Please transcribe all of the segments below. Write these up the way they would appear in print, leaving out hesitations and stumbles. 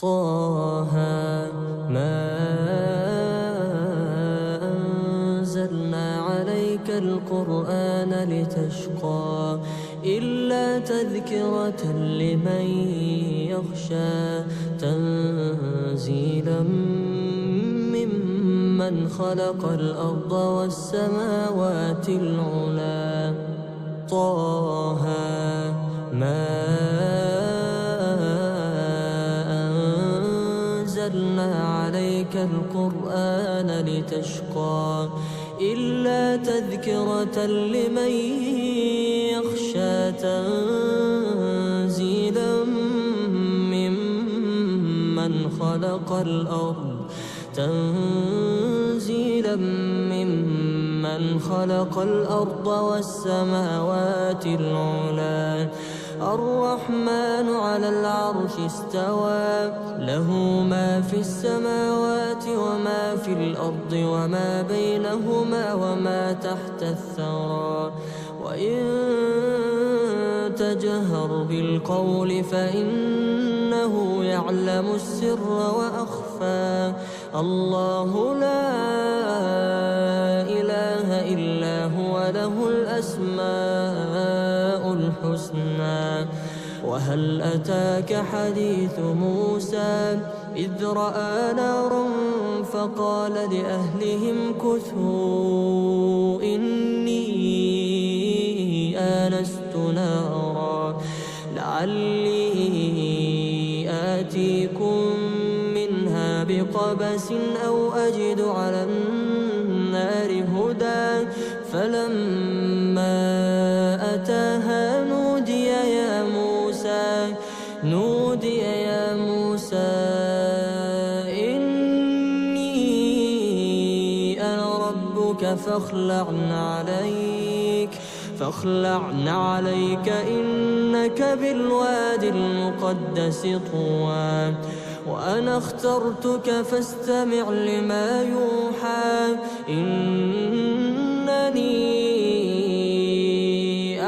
طه ما أنزلنا عليك القرآن لتشقى إلا تذكرة لمن يخشى تنزيلا ممن خلق الأرض والسماوات العلى طه ما أنزلنا عليك القرآن لتشقى إلا تذكرة لمن يخشى تنزيلا ممن خلق الأرض والسماوات العلى الرحمن على العرش استوى له ما في السماوات وما في الأرض وما بينهما وما تحت الثرى وإن تجهر بالقول فإنه يعلم السر وأخفى الله لا إله إلا هو له الأسماء الحسنى وهل أتاك حديث موسى إذ رأى نارا فقال لأهلهم كثوا إني آنست نارا لعلي آتيكم منها بقبس أو أجد على النار هدى فلما أتاها نودي يا موسى إني أنا ربك فاخلعن عليك إنك بالوادي المقدس طوى وأنا اخترتك فاستمع لما يوحى إنني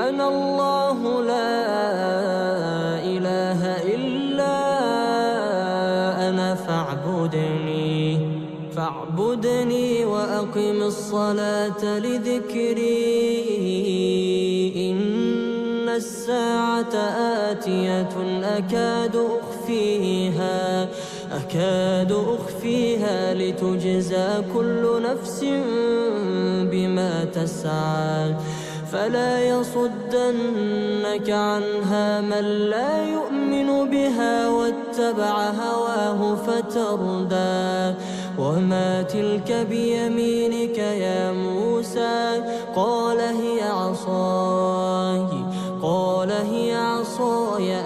أنا الله لا إله إلا أنا فاعبدني وأقم الصلاة لذكري إن الساعة آتية أكاد أخفيها لتجزى كل نفس بما تسعى فلا يصدنك عنها من لا يؤمن بها واتبع هواه فتردى وما تلك بيمينك يا موسى قال هي عصاي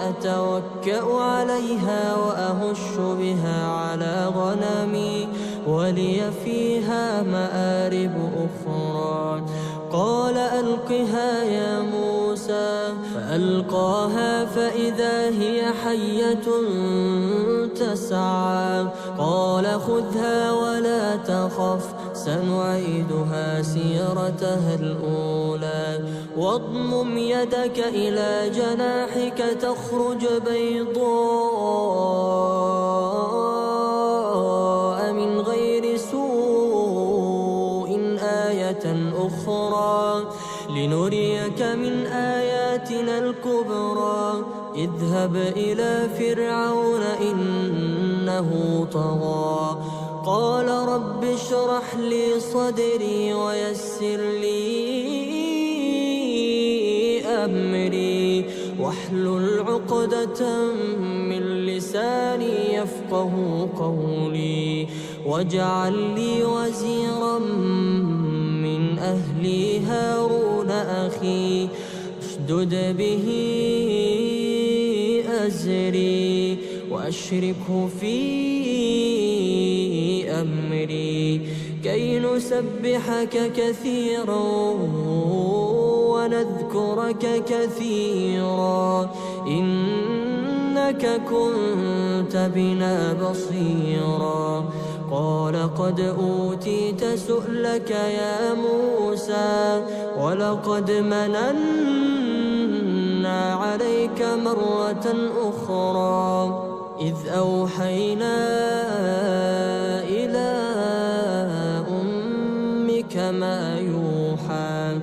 أتوكأ عليها وأهش بها على غنمي ولي فيها مآرب أخرى قال ألقها يا موسى فألقاها فإذا هي حية تسعى قال خذها ولا تخف سنعيدها سيرتها الأولى واضمم يدك إلى جناحك تخرج بيضاء من غير سوء آية أخرى لنريك من آياتنا الكبرى اذهب إلى فرعون إنه طغى قال رب اشرح لي صدري ويسر لي أمري واحلل عقدة من لساني يفقه قولي واجعل لي وزيرا من أهلي هارون أخي اشدد به أزري وأشركه في أمري كي نسبحك كثيرا ونذكرك كثيرا إنك كنت بنا بصيرا قال قد أوتيت سؤلك يا موسى ولقد مننا عليك مرة أخرى إذ أوحينا إلى أمك ما يوحى